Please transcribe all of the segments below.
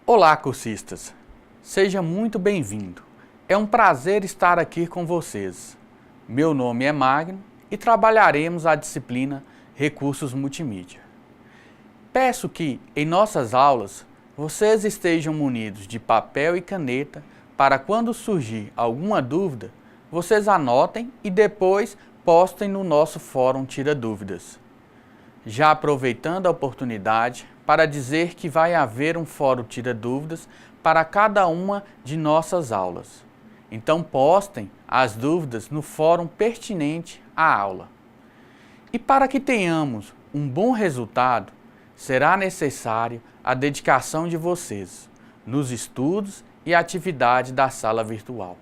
Olá, cursistas! Seja muito bem-vindo. É um prazer estar aqui com vocês. Meu nome é Magno e trabalharemos a disciplina Recursos Multimídia. Peço que, em nossas aulas, vocês estejam munidos de papel e caneta para quando surgir alguma dúvida, vocês anotem e depois postem no nosso fórum Tira Dúvidas. Já aproveitando a oportunidade para dizer que vai haver um fórum Tira Dúvidas para cada uma de nossas aulas. Então postem as dúvidas no fórum pertinente à aula. E para que tenhamos um bom resultado, será necessário a dedicação de vocês nos estudos e atividades da sala virtual.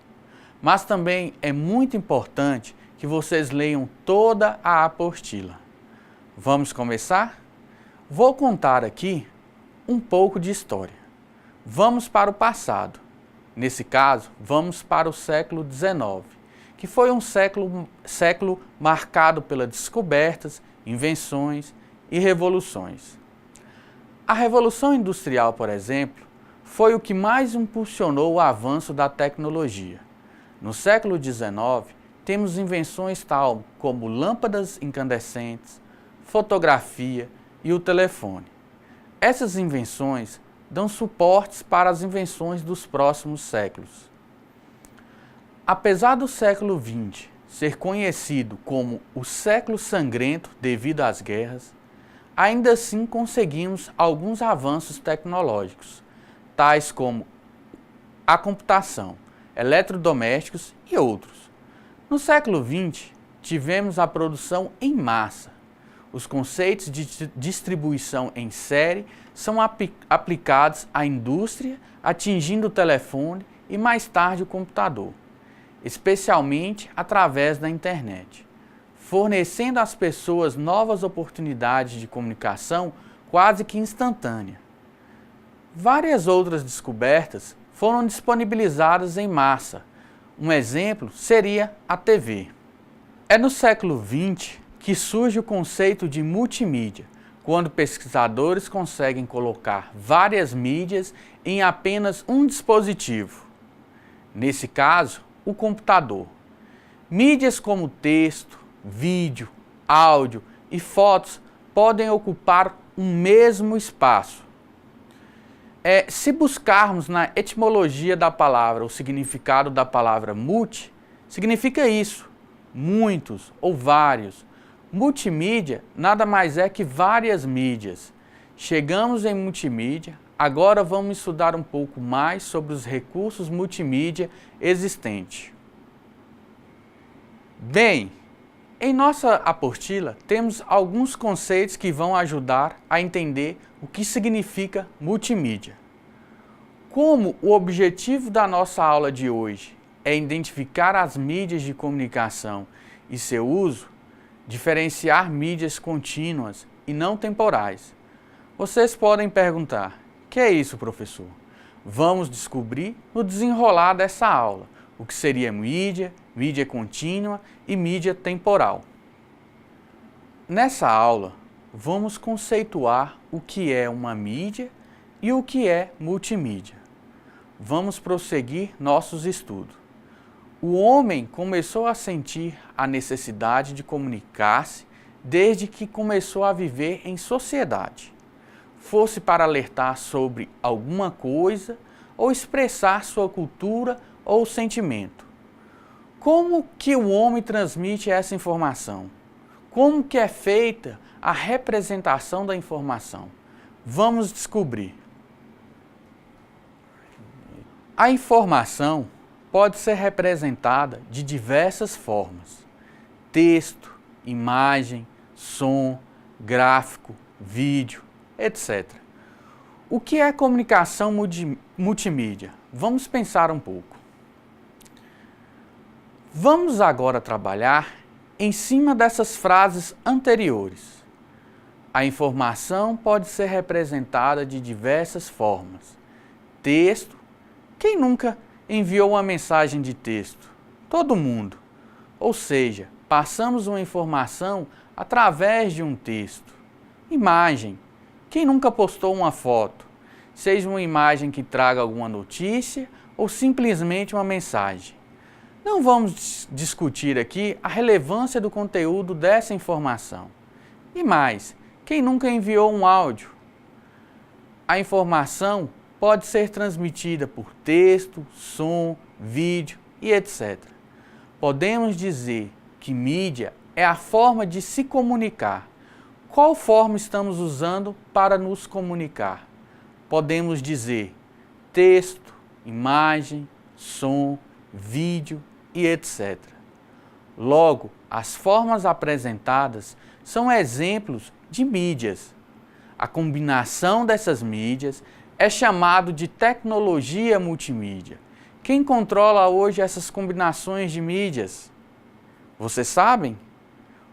Mas também é muito importante que vocês leiam toda a apostila. Vamos começar? Vou contar aqui um pouco de história. Vamos para o passado. Nesse caso, vamos para o século XIX, que foi um século marcado pelas descobertas, invenções e revoluções. A Revolução Industrial, por exemplo, foi o que mais impulsionou o avanço da tecnologia. No século XIX, temos invenções tal como lâmpadas incandescentes, fotografia e o telefone. Essas invenções dão suportes para as invenções dos próximos séculos. Apesar do século XX ser conhecido como o século sangrento devido às guerras, ainda assim conseguimos alguns avanços tecnológicos, tais como a computação, eletrodomésticos e outros. No século XX, tivemos a produção em massa. Os conceitos de distribuição em série são aplicados à indústria, atingindo o telefone e mais tarde o computador, especialmente através da internet, fornecendo às pessoas novas oportunidades de comunicação quase que instantânea. Várias outras descobertas foram disponibilizadas em massa. Um exemplo seria a TV. É no século XX que surge o conceito de multimídia, quando pesquisadores conseguem colocar várias mídias em apenas um dispositivo. Nesse caso, o computador. Mídias como texto, vídeo, áudio e fotos podem ocupar um mesmo espaço. Se buscarmos na etimologia da palavra o significado da palavra multi, significa isso, muitos ou vários. Multimídia nada mais é que várias mídias. Chegamos em multimídia, agora vamos estudar um pouco mais sobre os recursos multimídia existentes. Bem, em nossa apostila temos alguns conceitos que vão ajudar a entender o que significa multimídia. Como o objetivo da nossa aula de hoje é identificar as mídias de comunicação e seu uso, diferenciar mídias contínuas e não temporais. Vocês podem perguntar, que é isso, professor? Vamos descobrir no desenrolar dessa aula, o que seria mídia, mídia contínua e mídia temporal. Nessa aula, vamos conceituar o que é uma mídia e o que é multimídia. Vamos prosseguir nossos estudos. O homem começou a sentir a necessidade de comunicar-se desde que começou a viver em sociedade, fosse para alertar sobre alguma coisa ou expressar sua cultura ou sentimento. Como que o homem transmite essa informação? Como que é feita a representação da informação? Vamos descobrir. A informação pode ser representada de diversas formas: texto, imagem, som, gráfico, vídeo, etc. O que é comunicação multimídia? Vamos pensar um pouco. Vamos agora trabalhar em cima dessas frases anteriores. A informação pode ser representada de diversas formas: texto. Quem nunca enviou uma mensagem de texto? Todo mundo. Ou seja, passamos uma informação através de um texto. Imagem. Quem nunca postou uma foto? seja uma imagem que traga alguma notícia ou simplesmente uma mensagem. Não vamos discutir aqui a relevância do conteúdo dessa informação. E mais, quem nunca enviou um áudio? A informação pode ser transmitida por texto, som, vídeo e etc. Podemos dizer que mídia é a forma de se comunicar. Qual forma estamos usando para nos comunicar? Podemos dizer texto, imagem, som, vídeo e etc. Logo, as formas apresentadas são exemplos de mídias. A combinação dessas mídias é chamado de tecnologia multimídia. Quem controla hoje essas combinações de mídias? Vocês sabem?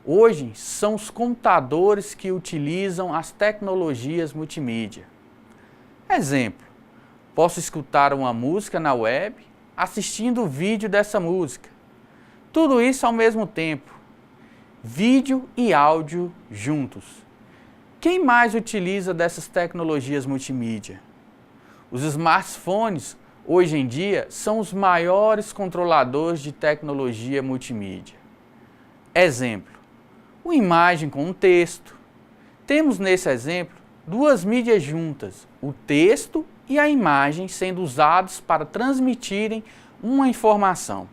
Hoje são os computadores que utilizam as tecnologias multimídia. Exemplo, posso escutar uma música na web, assistindo o vídeo dessa música. Tudo isso ao mesmo tempo. Vídeo e áudio juntos. Quem mais utiliza dessas tecnologias multimídia? Os smartphones, hoje em dia, são os maiores controladores de tecnologia multimídia. Exemplo, uma imagem com um texto. Temos nesse exemplo duas mídias juntas, o texto e a imagem sendo usados para transmitirem uma informação.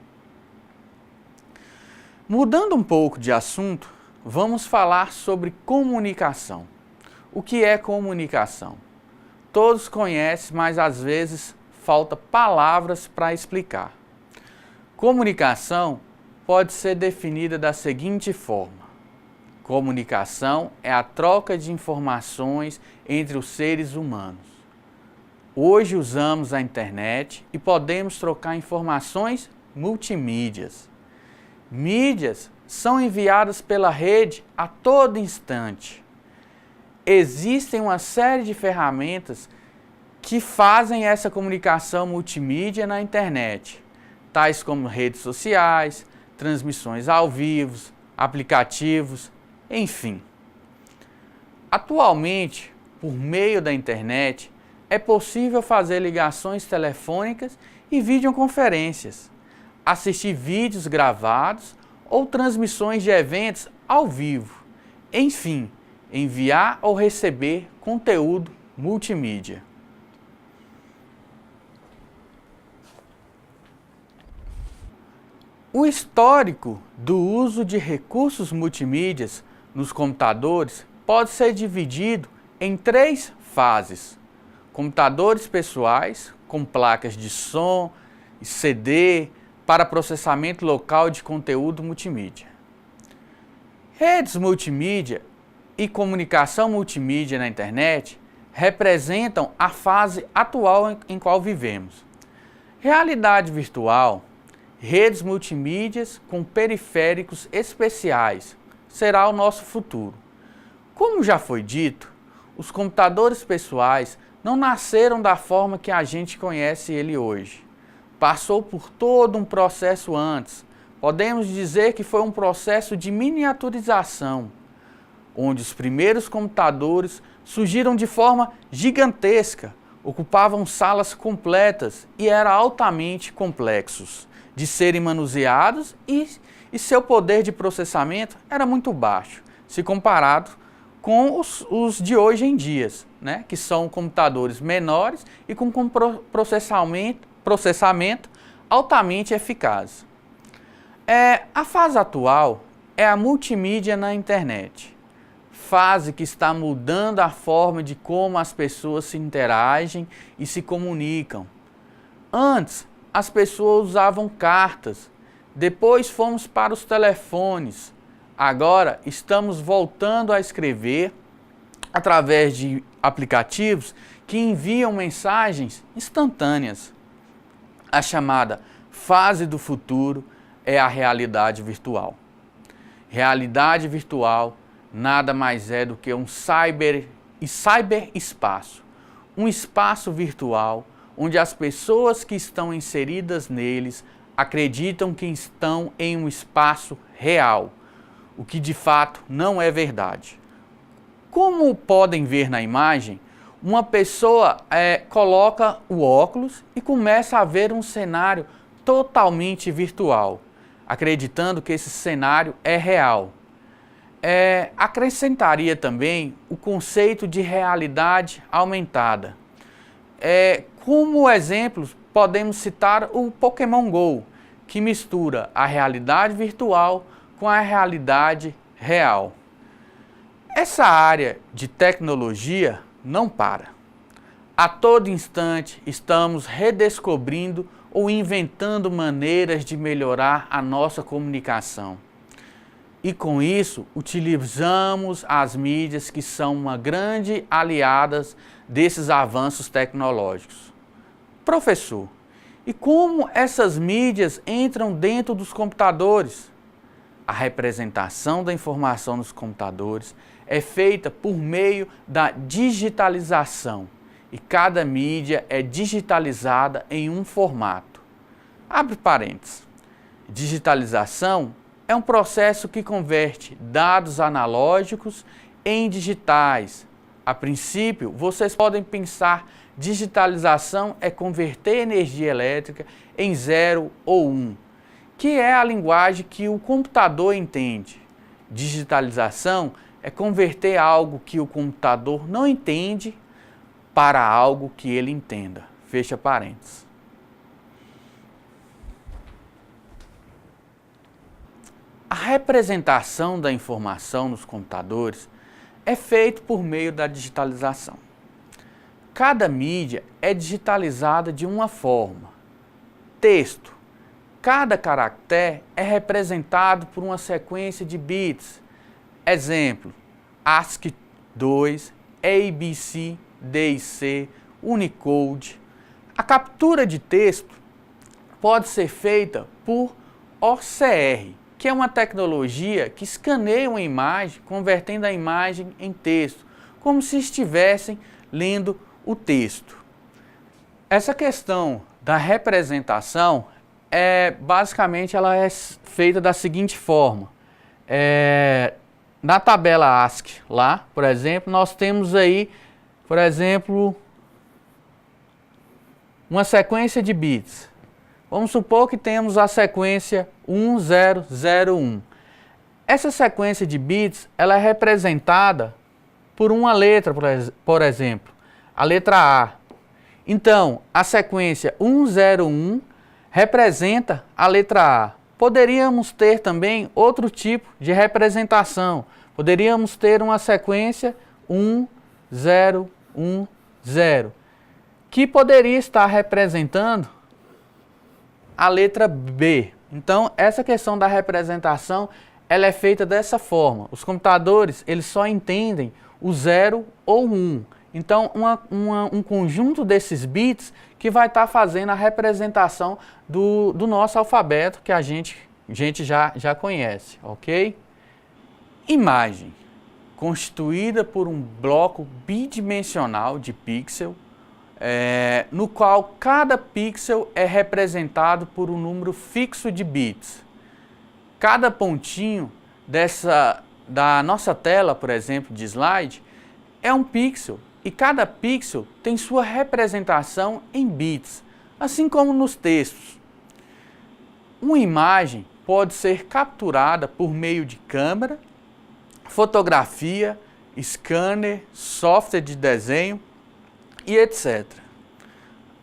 Mudando um pouco de assunto, vamos falar sobre comunicação. O que é comunicação? Todos conhecem, mas às vezes falta palavras para explicar. Comunicação pode ser definida da seguinte forma: comunicação é a troca de informações entre os seres humanos. Hoje usamos a internet e podemos trocar informações multimídias. Mídias são enviadas pela rede a todo instante. Existem uma série de ferramentas que fazem essa comunicação multimídia na internet, tais como redes sociais, transmissões ao vivo, aplicativos, enfim. Atualmente, por meio da internet, é possível fazer ligações telefônicas e videoconferências, assistir vídeos gravados ou transmissões de eventos ao vivo, enfim, enviar ou receber conteúdo multimídia. O histórico do uso de recursos multimídias nos computadores pode ser dividido em 3 fases: computadores pessoais com placas de som e CD para processamento local de conteúdo multimídia. Redes multimídia e comunicação multimídia na internet representam a fase atual em qual vivemos. Realidade virtual, redes multimídias com periféricos especiais será o nosso futuro. Como já foi dito, os computadores pessoais não nasceram da forma que a gente conhece ele hoje. Passou por todo um processo antes. Podemos dizer que foi um processo de miniaturização, onde os primeiros computadores surgiram de forma gigantesca, ocupavam salas completas e eram altamente complexos de serem manuseados e seu poder de processamento era muito baixo, se comparado com os de hoje em dia, né, que são computadores menores e com processamento altamente eficaz. A fase atual é a multimídia na internet, fase que está mudando a forma de como as pessoas se interagem e se comunicam. Antes, as pessoas usavam cartas, depois fomos para os telefones, agora estamos voltando a escrever através de aplicativos que enviam mensagens instantâneas. A chamada fase do futuro é a realidade virtual. Realidade virtual nada mais é do que um cyberespaço, um espaço virtual onde as pessoas que estão inseridas neles acreditam que estão em um espaço real, o que de fato não é verdade. Como podem ver na imagem, uma pessoa coloca o óculos e começa a ver um cenário totalmente virtual, acreditando que esse cenário é real. Acrescentaria também o conceito de realidade aumentada. Como exemplos, podemos citar o Pokémon GO, que mistura a realidade virtual com a realidade real. Essa área de tecnologia não para. A todo instante estamos redescobrindo ou inventando maneiras de melhorar a nossa comunicação. E com isso, utilizamos as mídias que são uma grande aliada desses avanços tecnológicos. Professor, e como essas mídias entram dentro dos computadores? A representação da informação nos computadores é feita por meio da digitalização e cada mídia é digitalizada em um formato. Abre parênteses. Digitalização é um processo que converte dados analógicos em digitais. A princípio, vocês podem pensar digitalização é converter energia elétrica em 0 ou 1, que é a linguagem que o computador entende. Digitalização é converter algo que o computador não entende para algo que ele entenda. Fecha parênteses. A representação da informação nos computadores é feita por meio da digitalização. Cada mídia é digitalizada de uma forma. Texto. Cada caractere é representado por uma sequência de bits. Exemplo, ASCII 2, ABC, DIC, Unicode. A captura de texto pode ser feita por OCR, que é uma tecnologia que escaneia uma imagem, convertendo a imagem em texto, como se estivessem lendo o texto. Essa questão da representação basicamente ela é feita da seguinte forma. Na tabela ASCII lá, por exemplo, nós temos aí, por exemplo, uma sequência de bits. Vamos supor que temos a sequência 1001. Essa sequência de bits ela é representada por uma letra, por exemplo, a letra A. Então, a sequência 101 representa a letra A. Poderíamos ter também outro tipo de representação. Poderíamos ter uma sequência 1010, que poderia estar representando a letra B. Então, essa questão da representação ela é feita dessa forma. Os computadores eles só entendem o 0 ou 1. Então, um conjunto desses bits que vai estar fazendo a representação do nosso alfabeto que a gente já conhece, ok? Imagem, constituída por um bloco bidimensional de pixel, no qual cada pixel é representado por um número fixo de bits. Cada pontinho da nossa tela, por exemplo, de slide, é um pixel. E cada pixel tem sua representação em bits, assim como nos textos. Uma imagem pode ser capturada por meio de câmera, fotografia, scanner, software de desenho e etc.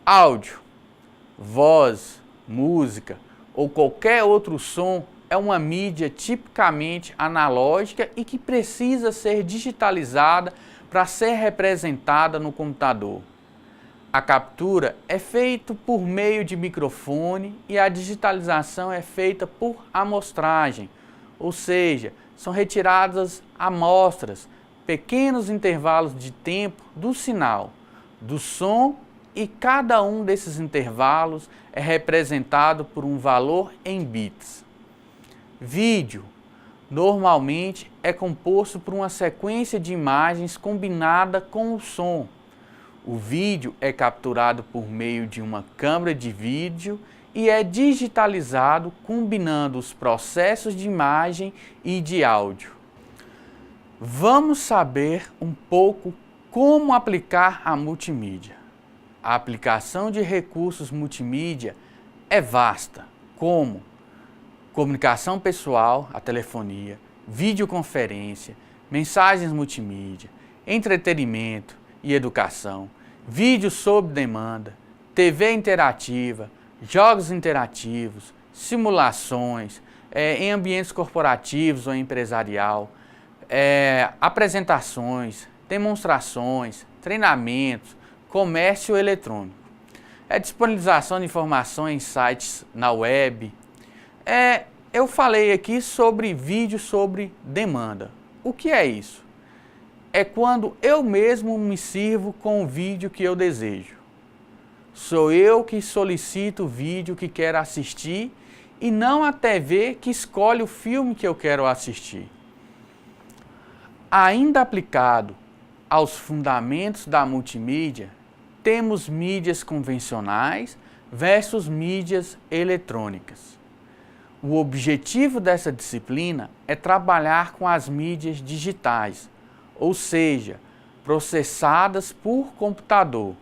Áudio, voz, música ou qualquer outro som é uma mídia tipicamente analógica e que precisa ser digitalizada para ser representada no computador. A captura é feita por meio de microfone e a digitalização é feita por amostragem, ou seja, são retiradas amostras, pequenos intervalos de tempo do sinal, do som, e cada um desses intervalos é representado por um valor em bits. Vídeo normalmente é composto por uma sequência de imagens combinada com o som. O vídeo é capturado por meio de uma câmera de vídeo e é digitalizado combinando os processos de imagem e de áudio. Vamos saber um pouco Como aplicar a multimídia? A aplicação de recursos multimídia é vasta, como comunicação pessoal, a telefonia, videoconferência, mensagens multimídia, entretenimento e educação, vídeos sob demanda, TV interativa, jogos interativos, simulações, em ambientes corporativos ou empresarial, apresentações, demonstrações, treinamentos, comércio eletrônico, disponibilização de informações em sites na web. Eu falei aqui sobre vídeo sobre demanda. O que é isso? É quando eu mesmo me sirvo com o vídeo que eu desejo. Sou eu que solicito o vídeo que quero assistir e não a TV que escolhe o filme que eu quero assistir. Ainda aplicado aos fundamentos da multimídia, temos mídias convencionais versus mídias eletrônicas. O objetivo dessa disciplina é trabalhar com as mídias digitais, ou seja, processadas por computador.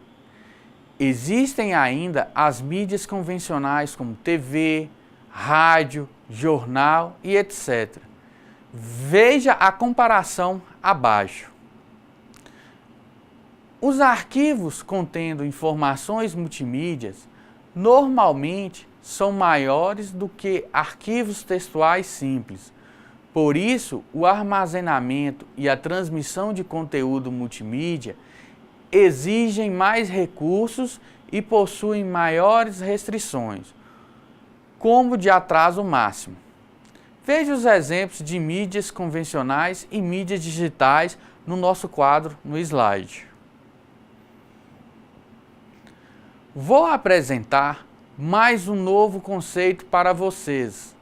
Existem ainda as mídias convencionais como TV, rádio, jornal e etc. Veja a comparação abaixo. Os arquivos contendo informações multimídias normalmente são maiores do que arquivos textuais simples. Por isso, o armazenamento e a transmissão de conteúdo multimídia exigem mais recursos e possuem maiores restrições, como de atraso máximo. Veja os exemplos de mídias convencionais e mídias digitais no nosso quadro no slide. Vou apresentar mais um novo conceito para vocês.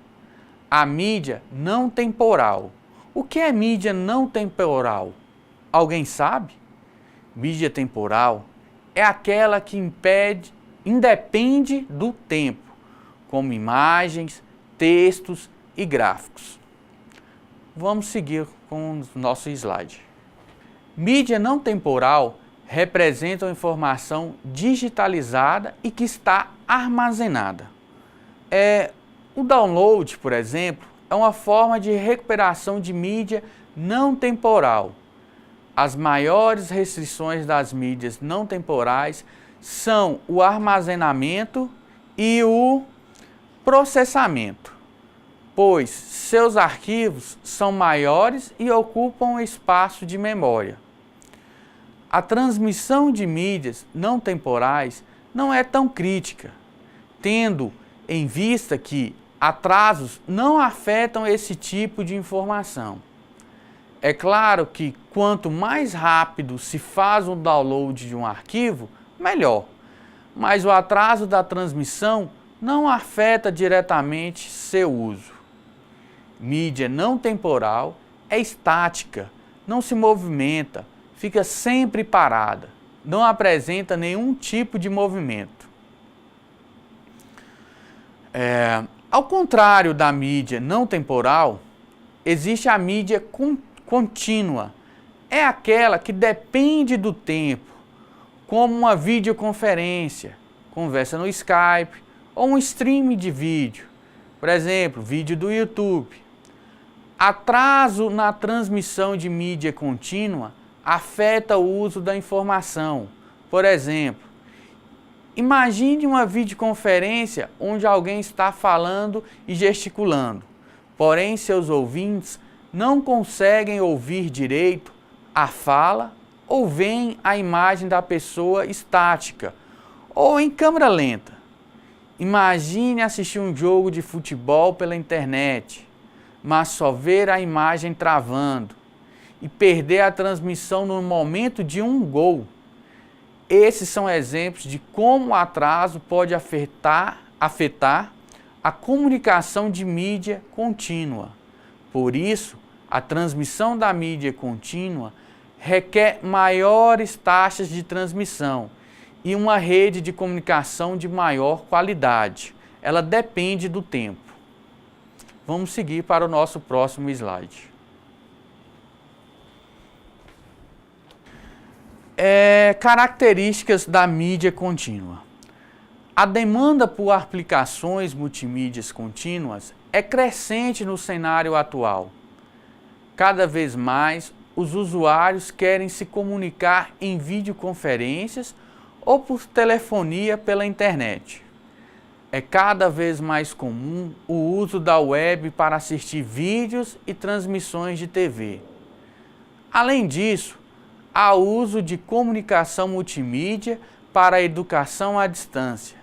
A mídia não temporal. O que é mídia não temporal? Alguém sabe? Mídia temporal é aquela que independe do tempo, como imagens, textos e gráficos. Vamos seguir com o nosso slide. Mídia não temporal representa uma informação digitalizada e que está armazenada. O download, por exemplo, é uma forma de recuperação de mídia não temporal. As maiores restrições das mídias não temporais são o armazenamento e o processamento, pois seus arquivos são maiores e ocupam espaço de memória. A transmissão de mídias não temporais não é tão crítica, tendo em vista que atrasos não afetam esse tipo de informação. É claro que quanto mais rápido se faz o download de um arquivo, melhor, mas o atraso da transmissão não afeta diretamente seu uso. Mídia não temporal é estática, não se movimenta, fica sempre parada, não apresenta nenhum tipo de movimento. Ao contrário da mídia não temporal, existe a mídia contínua. É aquela que depende do tempo, como uma videoconferência, conversa no Skype ou um streaming de vídeo, por exemplo, vídeo do YouTube. Atraso na transmissão de mídia contínua afeta o uso da informação. Por exemplo, imagine uma videoconferência onde alguém está falando e gesticulando, porém seus ouvintes não conseguem ouvir direito a fala ou veem a imagem da pessoa estática ou em câmera lenta. Imagine assistir um jogo de futebol pela internet, mas só ver a imagem travando e perder a transmissão no momento de um gol. Esses são exemplos de como o atraso pode afetar a comunicação de mídia contínua. Por isso, a transmissão da mídia contínua requer maiores taxas de transmissão e uma rede de comunicação de maior qualidade. Ela depende do tempo. Vamos seguir para o nosso próximo slide. Características da mídia contínua. A demanda por aplicações multimídias contínuas é crescente no cenário atual. Cada vez mais, os usuários querem se comunicar em videoconferências ou por telefonia pela internet. É cada vez mais comum o uso da web para assistir vídeos e transmissões de TV. Além disso, há uso de comunicação multimídia para a educação à distância,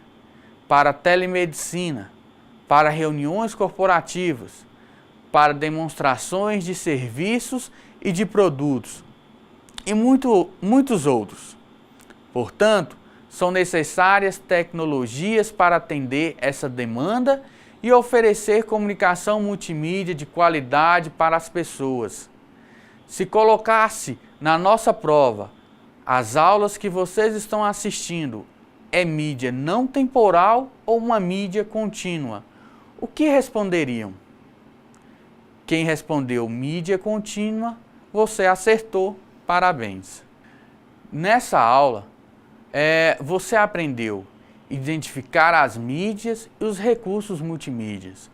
para telemedicina, para reuniões corporativas, para demonstrações de serviços e de produtos e muitos outros. Portanto, são necessárias tecnologias para atender essa demanda e oferecer comunicação multimídia de qualidade para as pessoas. Se colocasse na nossa prova as aulas que vocês estão assistindo é mídia não temporal ou uma mídia contínua, o que responderiam? Quem respondeu mídia contínua, você acertou, parabéns. Nessa aula, você aprendeu a identificar as mídias e os recursos multimídias,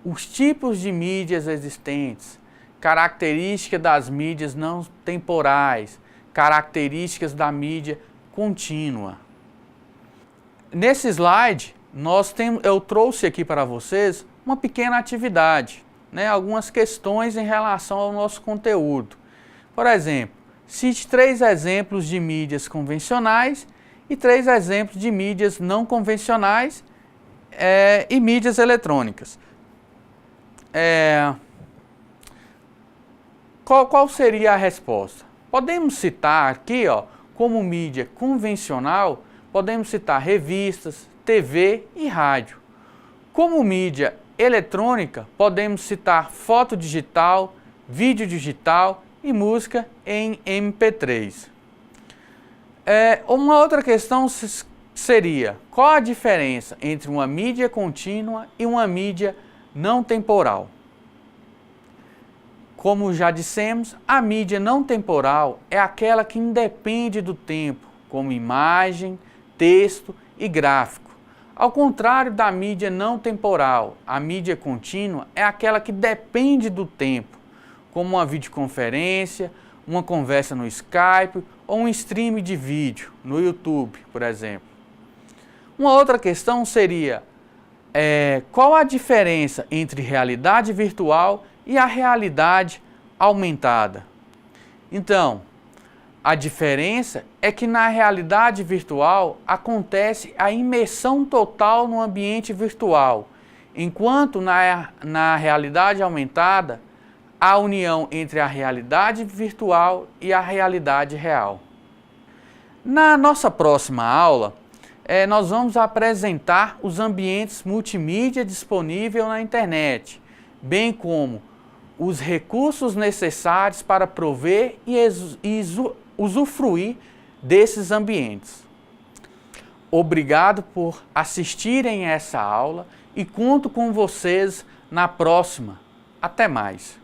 os tipos de mídias existentes, características das mídias não temporais, características da mídia contínua. Nesse slide, eu trouxe aqui para vocês uma pequena atividade, algumas questões em relação ao nosso conteúdo. Por exemplo, cite 3 exemplos de mídias convencionais e 3 exemplos de mídias não convencionais e mídias eletrônicas. Qual seria a resposta? Podemos citar aqui, como mídia convencional, podemos citar revistas, TV e rádio. Como mídia eletrônica, podemos citar foto digital, vídeo digital e música em MP3. Uma outra questão seria, qual a diferença entre uma mídia contínua e uma mídia não temporal? Como já dissemos, a mídia não temporal é aquela que independe do tempo, como imagem, texto e gráfico. Ao contrário da mídia não temporal, a mídia contínua é aquela que depende do tempo, como uma videoconferência, uma conversa no Skype ou um stream de vídeo no YouTube, por exemplo. Uma outra questão seria, qual a diferença entre realidade virtual e a realidade aumentada? Então, a diferença é que na realidade virtual acontece a imersão total no ambiente virtual, enquanto na realidade aumentada, a união entre a realidade virtual e a realidade real. Na nossa próxima aula, nós vamos apresentar os ambientes multimídia disponíveis na internet, bem como os recursos necessários para prover e usufruir desses ambientes. Obrigado por assistirem essa aula e conto com vocês na próxima. Até mais!